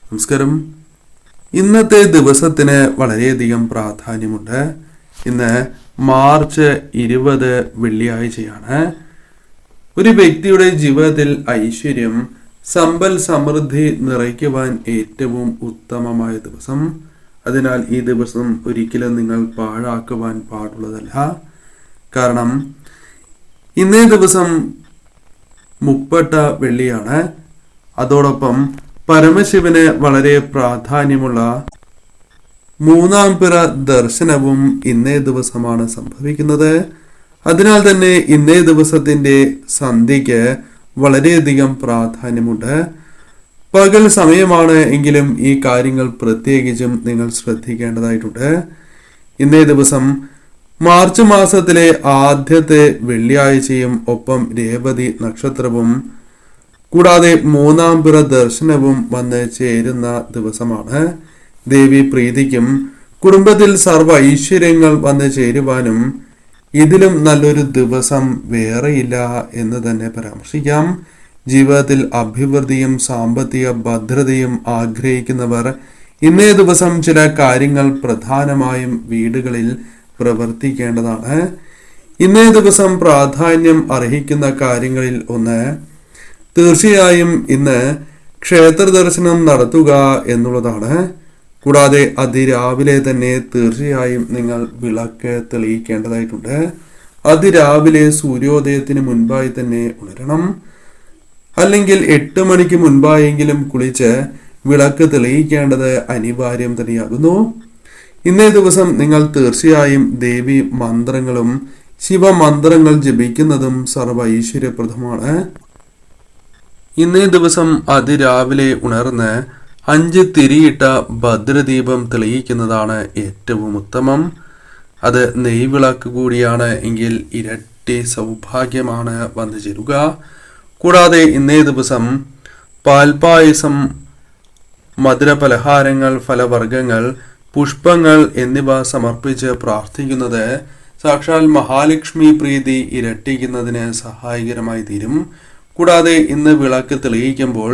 നമസ്കാരം. ഇന്നത്തെ ദിവസത്തിന് വളരെയധികം പ്രാധാന്യമുണ്ട്. ഇന്ന് മാർച്ച് 20 വെള്ളിയാഴ്ചയാണ്. ഒരു വ്യക്തിയുടെ ജീവിതത്തിൽ ഐശ്വര്യം, സമ്പൽ സമൃദ്ധി നിറയ്ക്കുവാൻ ഏറ്റവും ഉത്തമമായ ദിവസം. അതിനാൽ ഈ ദിവസം ഒരിക്കലും നിങ്ങൾ പാഴാക്കുവാൻ പാടുള്ളതല്ല. കാരണം ഇന്നേ ദിവസം മുപ്പട്ട വെള്ളിയാണ്. അതോടൊപ്പം പരമശിവന് വളരെ പ്രാധാന്യമുള്ള മൂന്നാം പിറ ദർശനവും ഇന്നേ ദിവസമാണ് സംഭവിക്കുന്നത്. അതിനാൽ തന്നെ ഇന്നേ ദിവസത്തിന്റെ സന്ധ്യയ്ക്ക് വളരെയധികം പ്രാധാന്യമുണ്ട്. പകൽ സമയമാണ് എങ്കിലും ഈ കാര്യങ്ങൾ പ്രത്യേകിച്ചും നിങ്ങൾ ശ്രദ്ധിക്കേണ്ടതായിട്ടുണ്ട്. ഇന്നേ ദിവസം മാർച്ച് മാസത്തിലെ ആദ്യത്തെ വെള്ളിയാഴ്ചയും ഒപ്പം രേവതി നക്ഷത്രവും കൂടാതെ മൂന്നാം പിറ ദർശനവും വന്ന് ചേരുന്ന ദിവസമാണ്. ദേവി പ്രീതിക്കും കുടുംബത്തിൽ സർവ്വ ഐശ്വര്യങ്ങൾ വന്ന് ചേരുവാനും ഇതിലും നല്ലൊരു ദിവസം വേറെയില്ല എന്ന് തന്നെ പരാമർശിക്കാം. ജീവിതത്തിൽ അഭിവൃദ്ധിയും സാമ്പത്തിക ഭദ്രതയും ആഗ്രഹിക്കുന്നവർ ഇന്നേ ദിവസം ചില കാര്യങ്ങൾ പ്രധാനമായും വീടുകളിൽ പ്രവർത്തിക്കേണ്ടതാണ്. ഇന്നേ ദിവസം പ്രാധാന്യം അർഹിക്കുന്ന കാര്യങ്ങളിൽ ഒന്ന്, തീർച്ചയായും ഇന്ന് ക്ഷേത്ര ദർശനം നടത്തുക എന്നുള്ളതാണ്. കൂടാതെ അതിരാവിലെ തന്നെ തീർച്ചയായും നിങ്ങൾ വിളക്ക് തെളിയിക്കേണ്ടതായിട്ടുണ്ട്. അതിരാവിലെ സൂര്യോദയത്തിന് മുൻപായി തന്നെ ഉണരണം. അല്ലെങ്കിൽ 8 മണിക്ക് മുൻപായെങ്കിലും കുളിച്ച് വിളക്ക് തെളിയിക്കേണ്ടത് അനിവാര്യം തന്നെയാകുന്നു. ഇന്നേ ദിവസം നിങ്ങൾ തീർച്ചയായും ദേവി മന്ത്രങ്ങളും ശിവമന്ത്രങ്ങൾ ജപിക്കുന്നതും സർവ്വ ഐശ്വര്യപ്രദമാണ്. ഇന്നേ ദിവസം അതിരാവിലെ ഉണർന്ന് 5 തിരിയിട്ട ഭദ്രദീപം തെളിയിക്കുന്നതാണ് ഏറ്റവും ഉത്തമം. അത് നെയ്വിളക്ക് കൂടിയാണ് എങ്കിൽ ഇരട്ടി സൗഭാഗ്യമാണ് വന്നു ചേരുക. കൂടാതെ ഇന്നേ ദിവസം പാൽപായസം, മധുരപലഹാരങ്ങൾ, ഫലവർഗ്ഗങ്ങൾ, പുഷ്പങ്ങൾ എന്നിവ സമർപ്പിച്ച് പ്രാർത്ഥിക്കുന്നത് സാക്ഷാൽ മഹാലക്ഷ്മി പ്രീതി ഇരട്ടിക്കുന്നതിന് സഹായകരമായി തീരും. കൂടാതെ ഇന്ന് വിളക്ക് തെളിയിക്കുമ്പോൾ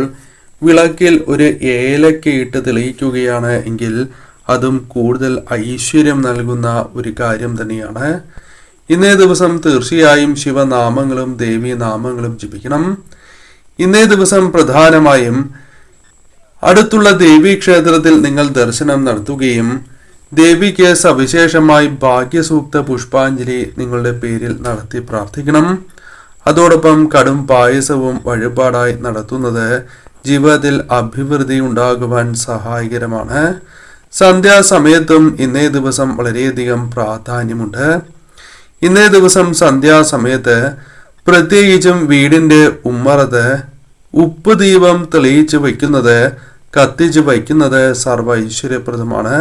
വിളക്കിൽ ഒരു ഏലക്കയിട്ട് തെളിയിക്കുകയാണ് എങ്കിൽ അതും കൂടുതൽ ഐശ്വര്യം നൽകുന്ന ഒരു കാര്യം തന്നെയാണ്. ഇന്നേ ദിവസം തീർച്ചയായും ശിവനാമങ്ങളും ദേവീ നാമങ്ങളും ജപിക്കണം. ഇന്നേ ദിവസം പ്രധാനമായും അടുത്തുള്ള ദേവീക്ഷേത്രത്തിൽ നിങ്ങൾ ദർശനം നടത്തുകയും ദേവിക്ക് സവിശേഷമായി ഭാഗ്യസൂക്ത പുഷ്പാഞ്ജലി നിങ്ങളുടെ പേരിൽ നടത്തി പ്രാർത്ഥിക്കണം. അതോടൊപ്പം കടും പായസവും വഴിപാടായി നടത്തുന്നത് ജീവിതത്തിൽ അഭിവൃദ്ധി ഉണ്ടാകുവാൻ സഹായകരമാണ്. സന്ധ്യാസമയത്തും ഇന്നേ ദിവസം വളരെയധികം പ്രാധാന്യമുണ്ട്. ഇന്നേ ദിവസം സന്ധ്യാസമയത്ത് പ്രത്യേകിച്ചും വീടിന്റെ ഉമ്മറത്ത് ഉപ്പ് ദീപം തെളിയിച്ച് വയ്ക്കുന്നത്, കത്തിച്ച് വയ്ക്കുന്നത് സർവ്വ ഐശ്വര്യപ്രദമാണ്.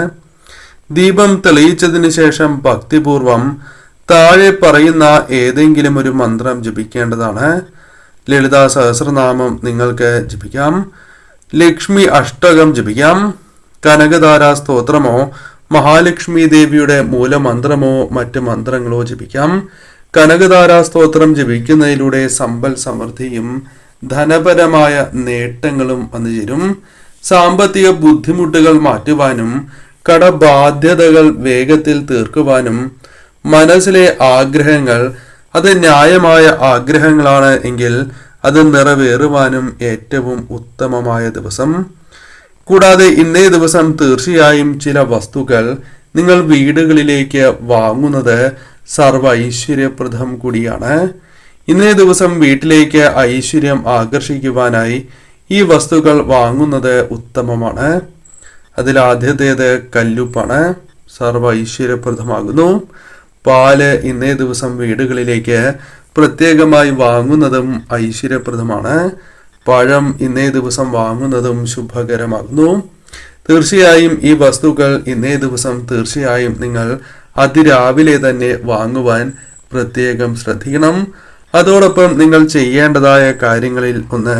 ദീപം തെളിയിച്ചതിന് ശേഷം ഭക്തിപൂർവം താഴെ പറയുന്ന ഏതെങ്കിലും ഒരു മന്ത്രം ജപിക്കേണ്ടതാണ്. ലളിതാ സഹസ്രനാമം നിങ്ങൾക്ക് ജപിക്കാം. ലക്ഷ്മി അഷ്ടകം ജപിക്കാം. കനകധാരാ സ്തോത്രമോ മഹാലക്ഷ്മി ദേവിയുടെ മൂലമന്ത്രമോ മറ്റ് മന്ത്രങ്ങളോ ജപിക്കാം. കനകധാരാ സ്തോത്രം ജപിക്കുന്നതിലൂടെ സമ്പൽ സമൃദ്ധിയും ധനപരമായ നേട്ടങ്ങളും വന്നു ചേരും. സാമ്പത്തിക ബുദ്ധിമുട്ടുകൾ മാറ്റുവാനും കടബാധ്യതകൾ വേഗത്തിൽ തീർക്കുവാനും മനസ്സിലെ ആഗ്രഹങ്ങൾ അത് ന്യായമായ ആഗ്രഹങ്ങളാണ് എങ്കിൽ അത് നിറവേറുവാനും ഏറ്റവും ഉത്തമമായ ദിവസം. കൂടാതെ ഇന്നേ ദിവസം തീർച്ചയായും ചില വസ്തുക്കൾ നിങ്ങൾ വീടുകളിലേക്ക് വാങ്ങുന്നത് സർവ്വ ഐശ്വര്യപ്രദം കൂടിയാണ്. ഇന്നേ ദിവസം വീട്ടിലേക്ക് ഐശ്വര്യം ആകർഷിക്കുവാനായി ഈ വസ്തുക്കൾ വാങ്ങുന്നത് ഉത്തമമാണ്. അതിലാദ്യത്തേത് കല്ലുപ്പാണ്. സർവ്വ ഐശ്വര്യപ്രദമാകുന്നു. പാല് ഇന്നേ ദിവസം വീടുകളിലേക്ക് പ്രത്യേകമായി വാങ്ങുന്നതും ഐശ്വര്യപ്രദമാണ്. പഴം ഇന്നേ ദിവസം വാങ്ങുന്നതും ശുഭകരമാകുന്നു. തീർച്ചയായും ഈ വസ്തുക്കൾ ഇന്നേ ദിവസം തീർച്ചയായും നിങ്ങൾ അതിരാവിലെ തന്നെ വാങ്ങുവാൻ പ്രത്യേകം ശ്രദ്ധിക്കണം. അതോടൊപ്പം നിങ്ങൾ ചെയ്യേണ്ടതായ കാര്യങ്ങളിൽ ഒന്ന്,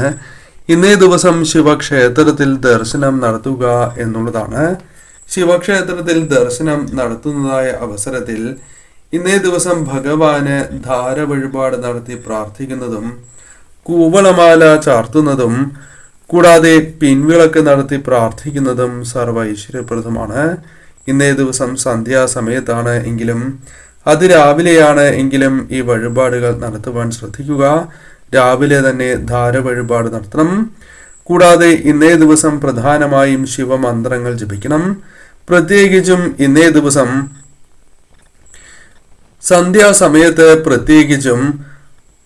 ഇന്നേ ദിവസം ശിവക്ഷേത്രത്തിൽ ദർശനം നടത്തുക എന്നുള്ളതാണ്. ശിവക്ഷേത്രത്തിൽ ദർശനം നടത്തുന്നതായ അവസരത്തിൽ ഇന്നേ ദിവസം ഭഗവാന് ധാര വഴിപാട് നടത്തി പ്രാർത്ഥിക്കുന്നതും കൂവളമാല ചാർത്തുന്നതും കൂടാതെ പിൻവിളക്ക് നടത്തി പ്രാർത്ഥിക്കുന്നതും സർവ്വ ഐശ്വര്യപ്രദമാണ്. ഇന്നേ ദിവസം സന്ധ്യാസമയത്താണ് എങ്കിലും അതിരാവിലെയാണ് എങ്കിലും ഈ വഴിപാടുകൾ നടത്തുവാൻ ശ്രദ്ധിക്കുക. രാവിലെ തന്നെ ധാര വഴിപാട് നടത്തണം. കൂടാതെ ഇന്നേ ദിവസം പ്രധാനമായും ശിവമന്ത്രങ്ങൾ ജപിക്കണം. പ്രത്യേകിച്ചും ഇന്നേ ദിവസം സന്ധ്യാസമയത്ത്, പ്രത്യേകിച്ചും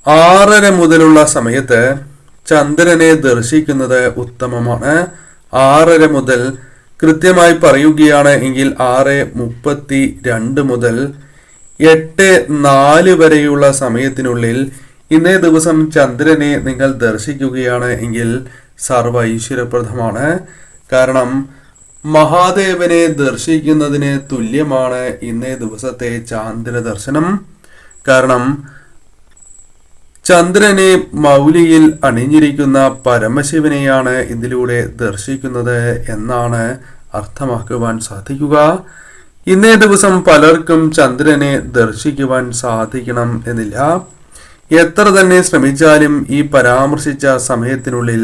6:30 മുതലുള്ള സമയത്ത് ചന്ദ്രനെ ദർശിക്കുന്നത് ഉത്തമമാണ്. 6:30 മുതൽ, കൃത്യമായി പറയുകയാണ് എങ്കിൽ 6:32 മുതൽ 8:04 വരെയുള്ള സമയത്തിനുള്ളിൽ ഇന്നേ ദിവസം ചന്ദ്രനെ നിങ്ങൾ ദർശിക്കുകയാണ് എങ്കിൽ സർവ്വ ഐശ്വര്യപ്രദമാണ്. കാരണം മഹാദേവനെ ദർശിക്കുന്നതിന് തുല്യമാണ് ഇന്നേ ദിവസത്തെ ചാന്ദ്ര ദർശനം. കാരണം ചന്ദ്രനെ മൗലിയിൽ അണിഞ്ഞിരിക്കുന്ന പരമശിവനെയാണ് ഇതിലൂടെ ദർശിക്കുന്നത് എന്നാണ് അർത്ഥമാക്കുവാൻ സാധിക്കുക. ഇന്നേ ദിവസം പലർക്കും ചന്ദ്രനെ ദർശിക്കുവാൻ സാധിക്കണം എന്നില്ല. എത്ര തന്നെ ശ്രമിച്ചാലും ഈ പരാമർശിച്ച സമയത്തിനുള്ളിൽ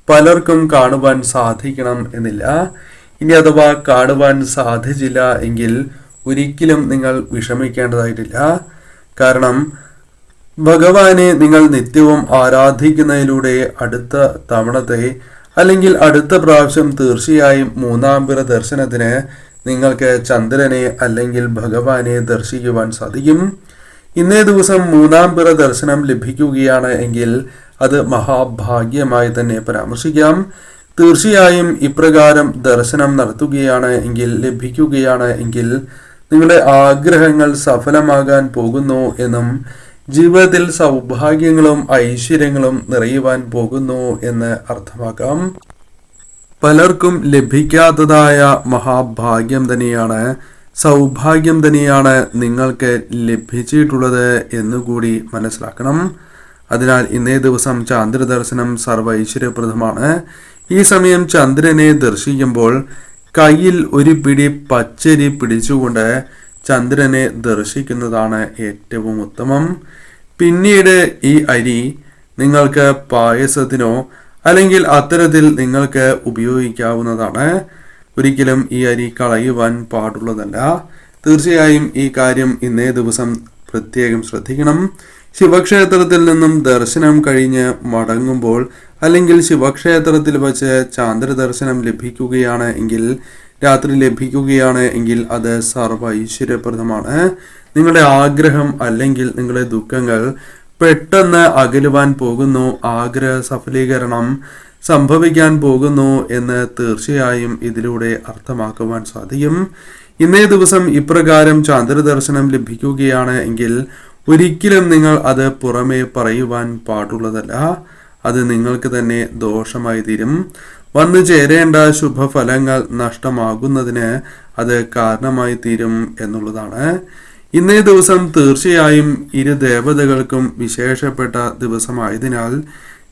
പലർക്കും കാണുവാൻ സാധിക്കണം എന്നില്ല. ഇനി അഥവാ കാണുവാൻ സാധിച്ചില്ല എങ്കിൽ ഒരിക്കലും നിങ്ങൾ വിഷമിക്കേണ്ടതായിട്ടില്ല. കാരണം ഭഗവാനെ നിങ്ങൾ നിത്യവും ആരാധിക്കുന്നതിലൂടെ അടുത്ത തവണത്തെ അല്ലെങ്കിൽ അടുത്ത പ്രാവശ്യം തീർച്ചയായും 3-ാം പിറ ദർശനത്തിന് നിങ്ങൾക്ക് ചന്ദ്രനെ അല്ലെങ്കിൽ ഭഗവാനെ ദർശിക്കുവാൻ സാധിക്കും. ഇന്നേ ദിവസം 3-ാം പിറ ദർശനം ലഭിക്കുകയാണ് എങ്കിൽ അത് മഹാഭാഗ്യമായി തന്നെ പരാമർശിക്കാം. തീർച്ചയായും ഇപ്രകാരം ദർശനം നടത്തുകയാണ് എങ്കിൽ, ലഭിക്കുകയാണ് എങ്കിൽ നിങ്ങളുടെ ആഗ്രഹങ്ങൾ സഫലമാകാൻ പോകുന്നു എന്നും ജീവിതത്തിൽ സൗഭാഗ്യങ്ങളും ഐശ്വര്യങ്ങളും നിറയുവാൻ പോകുന്നു എന്ന് അർത്ഥമാക്കാം. പലർക്കും ലഭിക്കാത്തതായ മഹാഭാഗ്യം തന്നെയാണ്, സൗഭാഗ്യം തന്നെയാണ് നിങ്ങൾക്ക് ലഭിച്ചിട്ടുള്ളത് എന്നുകൂടി മനസ്സിലാക്കണം. അതിനാൽ ഇന്നേ ദിവസം ചന്ദ്രദർശനം സർവ്വ ഐശ്വര്യപ്രദമാണ്. ഈ സമയം ചന്ദ്രനെ ദർശിക്കുമ്പോൾ കയ്യിൽ ഒരു പിടി പച്ചരി പിടിച്ചുകൊണ്ട് ചന്ദ്രനെ ദർശിക്കുന്നതാണ് ഏറ്റവും ഉത്തമം. പിന്നീട് ഈ അരി നിങ്ങൾക്ക് പായസത്തിനോ അല്ലെങ്കിൽ അത്തരത്തിൽ നിങ്ങൾക്ക് ഉപയോഗിക്കാവുന്നതാണ്. ഒരിക്കലും ഈ അരി കളയുവാൻ പാടുള്ളതല്ല. തീർച്ചയായും ഈ കാര്യം ഇന്നേ ദിവസം പ്രത്യേകം ശ്രദ്ധിക്കണം. ശിവക്ഷേത്രത്തിൽ നിന്നും ദർശനം കഴിഞ്ഞ് മടങ്ങുമ്പോൾ അല്ലെങ്കിൽ ശിവക്ഷേത്രത്തിൽ വച്ച് ചാന്ദ്ര ദർശനം ലഭിക്കുകയാണ് എങ്കിൽ, രാത്രി ലഭിക്കുകയാണ് എങ്കിൽ അത് സർവ്വ ഐശ്വര്യപ്രദമാണ്. നിങ്ങളുടെ ആഗ്രഹം അല്ലെങ്കിൽ നിങ്ങളുടെ ദുഃഖങ്ങൾ പെട്ടെന്ന് അകലുവാൻ പോകുന്നു, ആഗ്രഹ സഫലീകരണം സംഭവിക്കാൻ പോകുന്നു എന്ന് തീർച്ചയായും ഇതിലൂടെ അർത്ഥമാക്കുവാൻ സാധിക്കും. ഇന്നേ ദിവസം ഇപ്രകാരം ചന്ദ്രദർശനം ലഭിക്കുകയാണ് എങ്കിൽ ഒരിക്കലും നിങ്ങൾ അത് പുറമേ പറയുവാൻ പാടുള്ളതല്ല. അത് നിങ്ങൾക്ക് തന്നെ ദോഷമായി തീരും. വന്നു ചേരേണ്ട ശുഭഫലങ്ങൾ നഷ്ടമാകുന്നതിന് അത് കാരണമായി തീരും എന്നുള്ളതാണ്. ഇന്നേ ദിവസം തീർച്ചയായും ഇരു ദേവതകൾക്കും വിശേഷപ്പെട്ട ദിവസമായതിനാൽ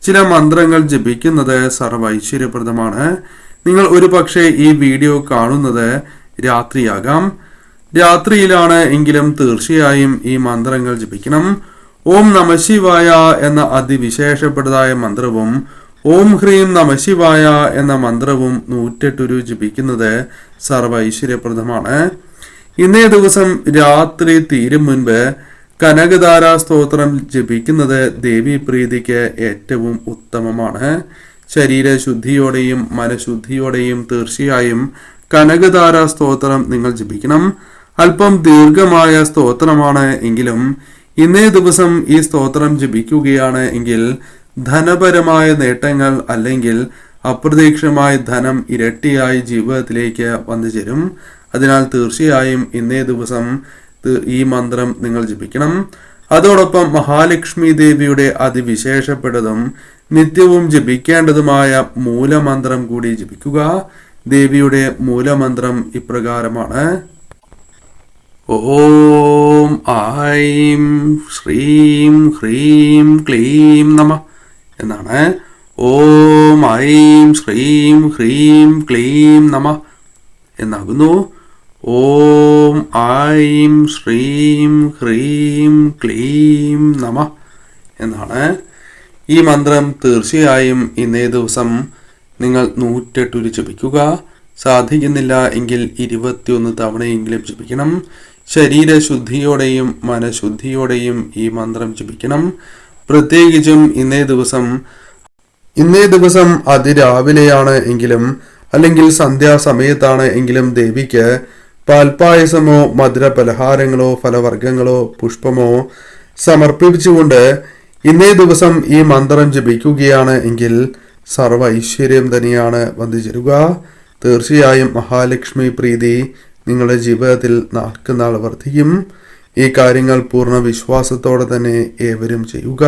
ചില മന്ത്രങ്ങൾ ജപിക്കുന്നത് സർവ്വ ഐശ്വര്യപ്രദമാണ്. നിങ്ങൾ ഒരു പക്ഷേ ഈ വീഡിയോ കാണുന്നത് രാത്രിയാകാം. രാത്രിയിലാണ് എങ്കിലും തീർച്ചയായും ഈ മന്ത്രങ്ങൾ ജപിക്കണം. ഓം നമഃശിവായ എന്ന അതിവിശേഷപ്പെട്ടതായ മന്ത്രവും ഓം ഹ്രീം നമഃശിവായ എന്ന മന്ത്രവും 108 ജപിക്കുന്നത് സർവ്വ ഐശ്വര്യപ്രദമാണ്. ഇന്നേ ദിവസം രാത്രി തീരും മുൻപ് കനകധാര സ്തോത്രം ജപിക്കുന്നത് ദേവി പ്രീതിക്ക് ഏറ്റവും ഉത്തമമാണ്. ശരീരശുദ്ധിയോടെയും മനഃശുദ്ധിയോടെയും തീർച്ചയായും കനകധാര സ്തോത്രം നിങ്ങൾ ജപിക്കണം. അല്പം ദീർഘമായ സ്തോത്രമാണ് എങ്കിലും ഇന്നേ ദിവസം ഈ സ്തോത്രം ജപിക്കുകയാണ് എങ്കിൽ ധനപരമായ നേട്ടങ്ങൾ അല്ലെങ്കിൽ അപ്രതീക്ഷിതമായ ധനം ഇരട്ടിയായി ജീവിതത്തിലേക്ക് വന്നു ചേരും. അതിനാൽ തീർച്ചയായും ഇന്നേ ദിവസം ഈ മന്ത്രം നിങ്ങൾ ജപിക്കണം. അതോടൊപ്പം മഹാലക്ഷ്മി ദേവിയുടെ അതിവിശേഷപ്പെട്ടതും നിത്യവും ജപിക്കേണ്ടതുമായ മൂലമന്ത്രം കൂടി ജപിക്കുക. ദേവിയുടെ മൂലമന്ത്രം ഇപ്രകാരമാണ്: ഓം ഐം ശ്രീം ഹ്രീം ക്ലീം നമഃ എന്നാണ്. ഓം ഐം ശ്രീം ഹ്രീം ക്ലീം നമഃ എന്നാകുന്നു. ഓം ഐം ശ്രീം ഹ്രീം ക്ലീം നമഃ എന്നാണ്. ഈ മന്ത്രം തീർച്ചയായും ഇന്നേ ദിവസം നിങ്ങൾ 108 ജപിക്കുക. സാധിക്കുന്നില്ല എങ്കിൽ 21 തവണയെങ്കിലും ജപിക്കണം. ശരീരശുദ്ധിയോടെയും മനഃശുദ്ധിയോടെയും ഈ മന്ത്രം ജപിക്കണം. പ്രത്യേകിച്ചും ഇന്നേ ദിവസം അതിരാവിലെയാണ് എങ്കിലും അല്ലെങ്കിൽ സന്ധ്യാസമയത്താണ് എങ്കിലും ദേവിക്ക് പാൽപായസമോ മധുര പലഹാരങ്ങളോ ഫലവർഗ്ഗങ്ങളോ പുഷ്പമോ സമർപ്പിച്ചുകൊണ്ട് ഇന്നേ ദിവസം ഈ മന്ത്രം ജപിക്കുകയാണ് എങ്കിൽ സർവ്വ ഐശ്വര്യം തന്നെയാണ് വന്നു ചേരുക. തീർച്ചയായും മഹാലക്ഷ്മി പ്രീതി നിങ്ങളുടെ ജീവിതത്തിൽ നാൾക്കുനാൾ വർദ്ധിക്കും. ഈ കാര്യങ്ങൾ പൂർണ്ണ വിശ്വാസത്തോടെ തന്നെ ഏവരും ചെയ്യുക.